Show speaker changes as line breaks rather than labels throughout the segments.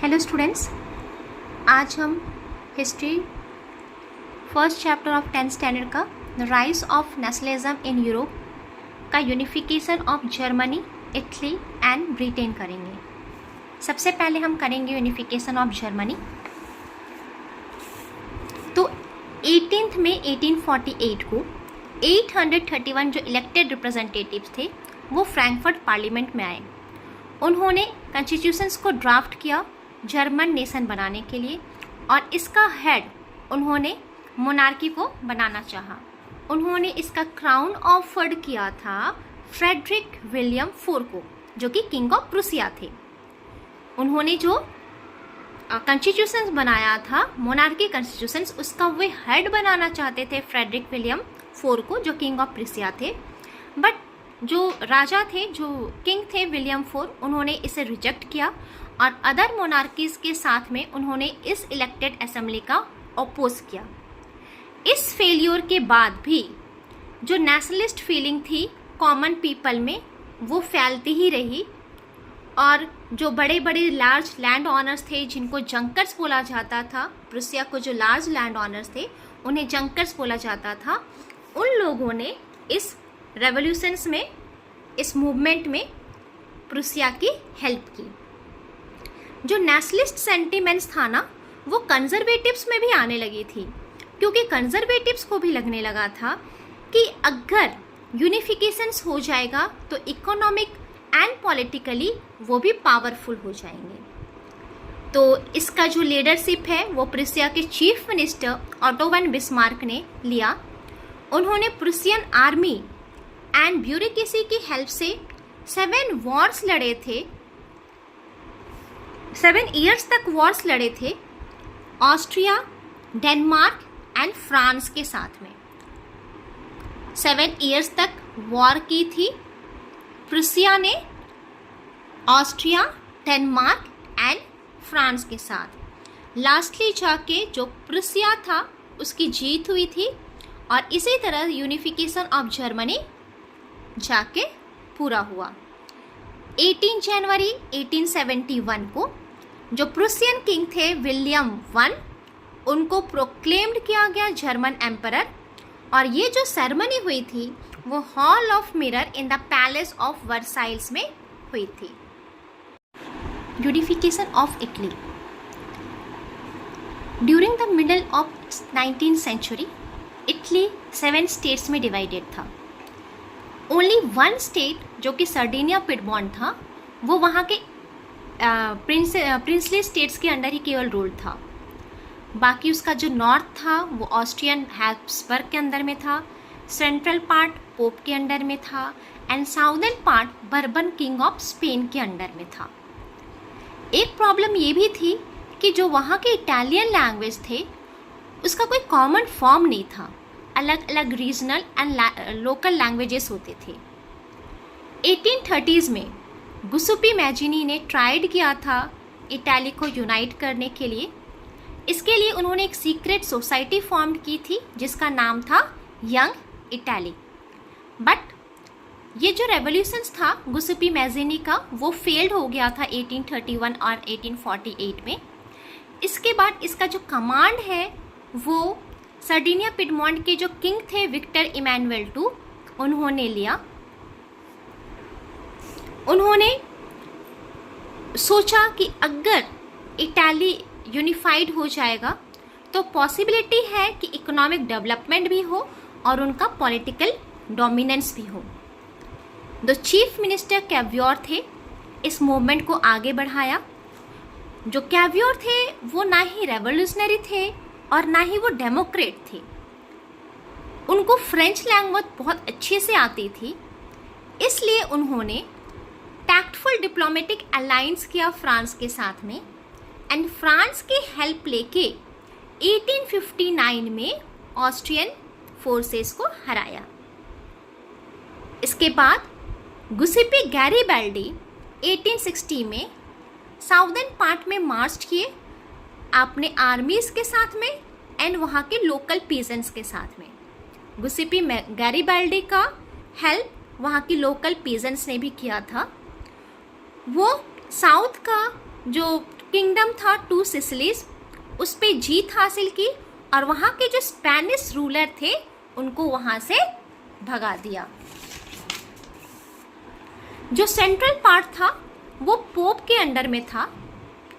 Hello students, आज हम history first chapter of 10th standard का the rise of nationalism in Europe का unification of Germany, Italy and Britain करेंगे। सबसे पहले हम करेंगे यूनिफिकेशन ऑफ जर्मनी। तो 18 मई 1848 को 831 जो इलेक्टेड रिप्रेजेंटेटिव्स थे वो फ्रैंकफर्ट पार्लियामेंट में आए। उन्होंने कॉन्स्टिट्यूशंस को ड्राफ्ट किया जर्मन नेशन बनाने के लिए, और इसका हेड उन्होंने मोनार्की को बनाना चाहा। उन्होंने इसका क्राउन ऑफर्ड किया था फ्रेडरिक विलियम IV को, जो कि किंग ऑफ प्रूसिया थे। उन्होंने जो कॉन्स्टिट्यूशंस बनाया था मोनार्की कॉन्स्टिट्यूशंस, उसका वे हेड बनाना चाहते थे फ्रेडरिक विलियम IV को, जो किंग ऑफ प्रूसिया थे। बट जो राजा थे, जो किंग थे विलियम IV, उन्होंने इसे रिजेक्ट किया और अदर मोनार्कीज के साथ में उन्होंने इस इलेक्टेड असेंबली का अपोज किया। इस फेलियर के बाद भी जो नेशनलिस्ट फीलिंग थी कॉमन पीपल में वो फैलती ही रही, और जो बड़े बड़े लार्ज लैंड ऑनर्स थे जिनको जंकर्स बोला जाता था, प्रूसिया को जो लार्ज लैंड ऑनर्स थे उन्हें जंकर्स बोला जाता था, उन लोगों ने इस रेवोल्यूशंस में, इस मूवमेंट में प्रूसिया की हेल्प की। जो नेशनलिस्ट सेंटिमेंट्स था ना, वो कंजर्वेटिव्स में भी आने लगी थी, क्योंकि कंजर्वेटिव्स को भी लगने लगा था कि अगर यूनिफिकेशंस हो जाएगा तो इकोनॉमिक एंड पॉलिटिकली वो भी पावरफुल हो जाएंगे। तो इसका जो लीडरशिप है वो प्रूसिया के chief minister auto von Bismarck ने लिया। उन्होंने प्रूसियन आर्मी एंड ब्यूरोक्रेसी की हेल्प से 7 वॉर्स लड़े थे, 7 ईयर्स तक वॉर्स लड़े थे ऑस्ट्रिया, डेनमार्क एंड फ्रांस के साथ में। 7 ईयर्स तक वॉर की थी प्रूसिया ने ऑस्ट्रिया, डेनमार्क एंड फ्रांस के साथ। लास्टली जाके जो प्रूसिया था उसकी जीत हुई थी, और इसी तरह यूनिफिकेशन ऑफ जर्मनी जाके पूरा हुआ। 18 जनवरी 1871 को जो प्रूसियन किंग थे विलियम I, उनको प्रोक्लेम्ड किया गया जर्मन एम्परर, और ये जो सेरेमनी हुई थी वो hall of mirror in the palace of Versailles में हुई थी। Unification of Italy. During the middle of 19th century Italy 7 states में डिवाइडेड था। ओनली 1 स्टेट जो कि सर्डिनिया पिडमॉन्ट था, वो वहाँ के प्रिंसली स्टेट्स के अंडर ही केवल रूल था। बाकी उसका जो नॉर्थ था वो ऑस्ट्रियन हैब्सबर्ग के अंदर में था, सेंट्रल पार्ट पोप के अंडर में था, and southern part bourbon king of Spain के अंडर में था। एक प्रॉब्लम ये भी थी कि जो वहाँ के इटालियन लैंग्वेज थे उसका कोई कॉमन फॉर्म नहीं था, अलग अलग रीजनल एंड लोकल लैंग्वेजेस होते थे। 1830s में गुसुपी मैजिनी ने ट्राइड किया था इटाली को यूनाइट करने के लिए। इसके लिए उन्होंने एक सीक्रेट सोसाइटी फॉर्म की थी जिसका नाम था यंग इटाली। बट ये जो रेवोल्यूशंस था गुसुपी मैजिनी का, वो फेल्ड हो गया था 1831 और 1848 में। इसके बाद इसका जो कमांड है वो सर्डिनिया पिडमॉन्ट के जो किंग थे विक्टर इमैनुएल II, उन्होंने लिया। उन्होंने सोचा कि अगर इटाली यूनिफाइड हो जाएगा तो पॉसिबिलिटी है कि इकोनॉमिक डेवलपमेंट भी हो और उनका पॉलिटिकल डोमिनेंस भी हो। द चीफ मिनिस्टर कैवियोर थे इस मूवमेंट को आगे बढ़ाया। जो कैवियोर थे वो ना ही रेवोल्यूशनरी थे और ना ही वो डेमोक्रेट थे। उनको फ्रेंच लैंग्वेज बहुत अच्छे से आती थी, इसलिए उन्होंने टैक्टफुल डिप्लोमेटिक अलायंस किया फ्रांस के साथ में, एंड फ्रांस की हेल्प लेके 1859 में ऑस्ट्रियन फोर्सेस को हराया। इसके बाद गुसिपी गैरिबाल्डी 1860 में साउदर्न पार्ट में मार्च किए अपने आर्मीज के साथ में एंड वहाँ के लोकल पीजेंट्स के साथ में। गुसिपी गैरिबाल्डी का हेल्प वहाँ की लोकल पीजेंट्स ने भी किया था। वो साउथ का जो किंगडम था 2 सिसिलीज, उस पे जीत हासिल की और वहाँ के जो स्पेनिश रूलर थे उनको वहाँ से भगा दिया। जो सेंट्रल पार्ट था वो पोप के अंडर में था।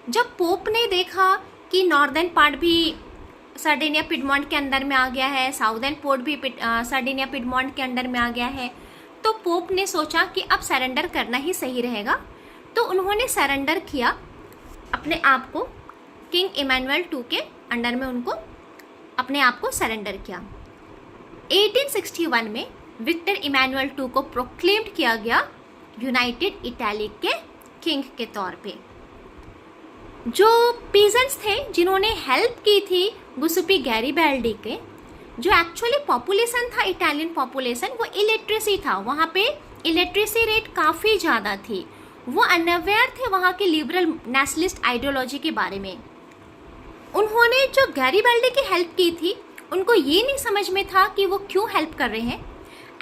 जब पोप ने देखा कि नॉर्दर्न पार्ट भी सार्डिनिया पिडमॉन्ट के अंदर में आ गया है, साउदर्न पोर्ट भी सार्डिनिया पिडमॉन्ट के अंडर में आ गया है, तो पोप ने सोचा कि अब सरेंडर करना ही सही रहेगा। तो उन्होंने सरेंडर किया अपने आप को, किंग इमैनुअल II के अंडर में उनको अपने आप को सरेंडर किया। 1861 में विक्टर इमैनुअल II को प्रोक्लेम्ड किया गया यूनाइटेड इटली के किंग के तौर पे। जो पीजेंट्स थे जिन्होंने हेल्प की थी गुसुपी गैरिबाल्डी के, जो एक्चुअली पॉपुलेशन था इटालियन पॉपुलेशन, वो इलिटरेसी था, वहाँ पे इलिटरेसी रेट काफ़ी ज़्यादा थी। वो अनअवेयर थे वहाँ के लिबरल नेशनलिस्ट आइडियोलॉजी के बारे में। उन्होंने जो गैरिबाल्डी की हेल्प की थी, उनको ये नहीं समझ में था कि वो क्यों हेल्प कर रहे हैं।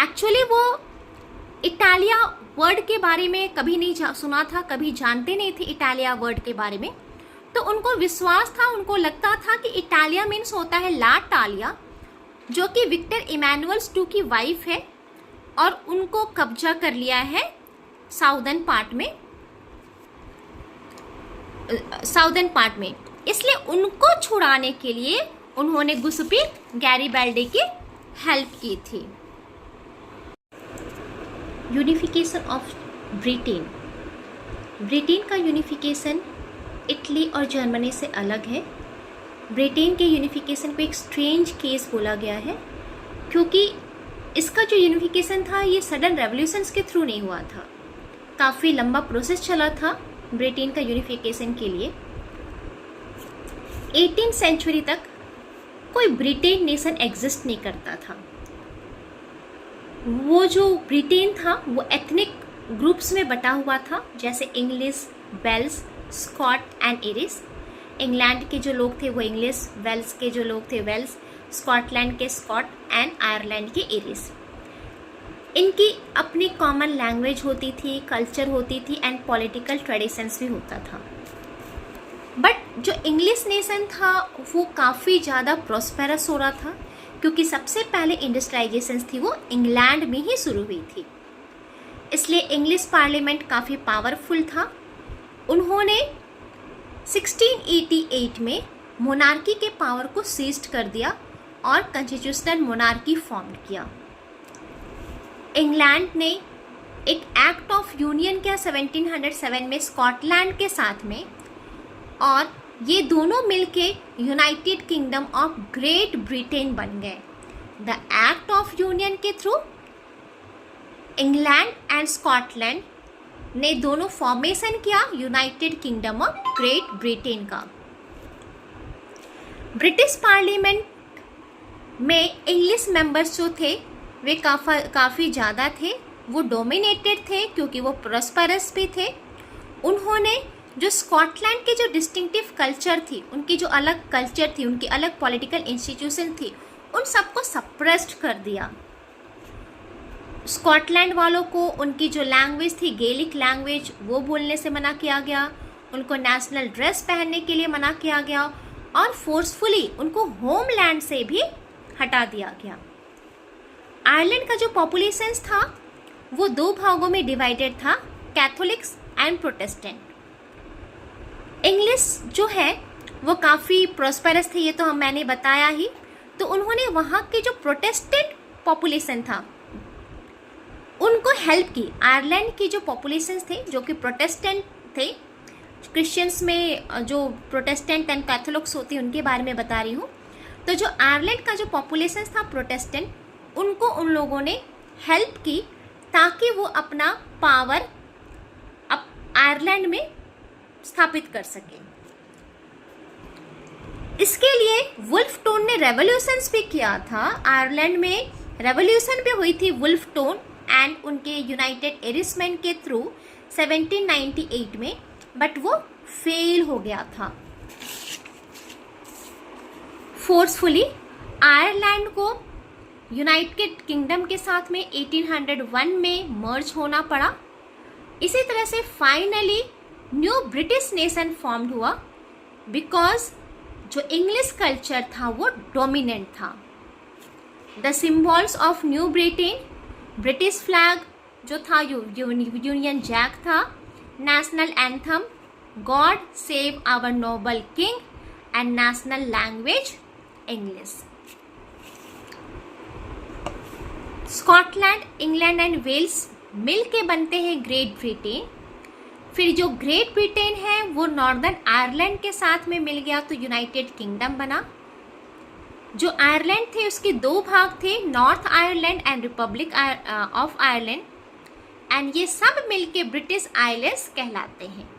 एक्चुअली वो इटालिया वर्ड के बारे में कभी नहीं सुना था, कभी जानते नहीं थे इटालिया वर्ड के बारे में। तो उनको विश्वास था, उनको लगता था कि इटालिया मीन्स होता है ला टालिया, जो कि विक्टर इमैनुअल II की वाइफ है और उनको कब्जा कर लिया है साउदर्न पार्ट में। इसलिए उनको छुड़ाने के लिए उन्होंने गुसुपी गैरिबाल्डी की हेल्प की थी। Unification of Britain. ब्रिटेन का यूनिफिकेशन इटली और जर्मनी से अलग है। ब्रिटेन के यूनिफिकेशन को एक स्ट्रेंज केस बोला गया है, क्योंकि इसका जो यूनिफिकेशन था ये सडन रेवोल्यूशंस के थ्रू नहीं हुआ था। काफ़ी लंबा प्रोसेस चला था ब्रिटेन का यूनिफिकेशन के लिए। 18th सेंचुरी तक कोई ब्रिटेन नेशन एग्जिस्ट नहीं करता था। वो जो ब्रिटेन था वो एथनिक ग्रुप्स में बटा हुआ था, जैसे English, Wales, Scot and Irish. England के जो लोग थे वो इंग्लिश, वेल्स के जो लोग थे वेल्स, स्कॉटलैंड के स्कॉट एंड आयरलैंड के इरिश। इनकी अपनी कॉमन लैंग्वेज होती थी, कल्चर होती थी एंड पॉलिटिकल ट्रेडिशंस भी होता था। बट जो इंग्लिश नेशन था वो काफ़ी ज़्यादा प्रॉस्पेरस हो रहा था, क्योंकि सबसे पहले इंडस्ट्रियलाइजेशन थी वो इंग्लैंड में ही शुरू हुई थी। इसलिए इंग्लिश पार्लियामेंट काफ़ी पावरफुल था। उन्होंने 1688 में मोनार्की के पावर को सीज्ड कर दिया और कॉन्स्टिट्यूशनल मोनार्की फॉर्म किया। इंग्लैंड ने एक एक्ट ऑफ यूनियन किया 1707 में स्कॉटलैंड के साथ में, और ये दोनों मिलके United kingdom of great Britain बन गए। द एक्ट ऑफ यूनियन के थ्रू इंग्लैंड एंड स्कॉटलैंड ने दोनों फॉर्मेशन किया United kingdom of great Britain का। ब्रिटिश पार्लियामेंट में इंग्लिश मेंबर्स जो थे वे काफ़ी ज़्यादा थे। वो डोमिनेटेड थे क्योंकि वो प्रॉस्पेरस भी थे। उन्होंने जो स्कॉटलैंड के जो डिस्टिंक्टिव कल्चर थी, उनकी जो अलग कल्चर थी, उनकी अलग पॉलिटिकल इंस्टीट्यूशन थी, उन सबको सप्रेस्ड कर दिया। स्कॉटलैंड वालों को उनकी जो लैंग्वेज थी गेलिक लैंग्वेज, वो बोलने से मना किया गया। उनको नेशनल ड्रेस पहनने के लिए मना किया गया और फोर्सफुली उनको होमलैंड से भी हटा दिया गया। आयरलैंड का जो पॉपुलेशन था वो 2 भागों में डिवाइडेड था, कैथोलिक्स एंड प्रोटेस्टेंट। इंग्लिश जो है वो काफ़ी प्रॉस्पेरस थे, ये तो मैंने बताया ही। तो उन्होंने वहाँ के जो प्रोटेस्टेंट पॉपुलेशन था उनको हेल्प की। आयरलैंड की जो पॉपुलेशन थे जो कि प्रोटेस्टेंट थे, क्रिश्चियंस में जो प्रोटेस्टेंट एंड कैथोलिक्स होती उनके बारे में बता रही हूँ। तो जो आयरलैंड का जो पॉपुलेशन था प्रोटेस्टेंट, उनको उन लोगों ने हेल्प की ताकि वो अपना पावर आयरलैंड में स्थापित कर सके। इसके लिए वुल्फ टोन ने रेवोल्यूशंस भी किया था। आयरलैंड में रेवोल्यूशन भी हुई थी वुल्फ टोन एंड उनके यूनाइटेड एरिसमेंट के थ्रू 1798 में, बट वो फेल हो गया था। फोर्सफुली आयरलैंड को यूनाइटेड किंगडम के साथ में 1801 में मर्ज होना पड़ा। इसी तरह से finally new British nation formed हुआ बिकॉज जो इंग्लिश कल्चर था वो डोमिनेंट था। The symbols of new Britain, British flag जो था, यूनियन जैक था, national anthem God save our noble king, and national language English. Scotland, England and Wales मिल के बनते हैं ग्रेट ब्रिटेन। फिर जो ग्रेट ब्रिटेन है वो नॉर्दर्न आयरलैंड के साथ में मिल गया तो यूनाइटेड किंगडम बना। जो आयरलैंड थे उसके दो भाग थे, north Ireland and Republic of Ireland, and ये सब मिलके ब्रिटिश आइलैंड्स कहलाते हैं।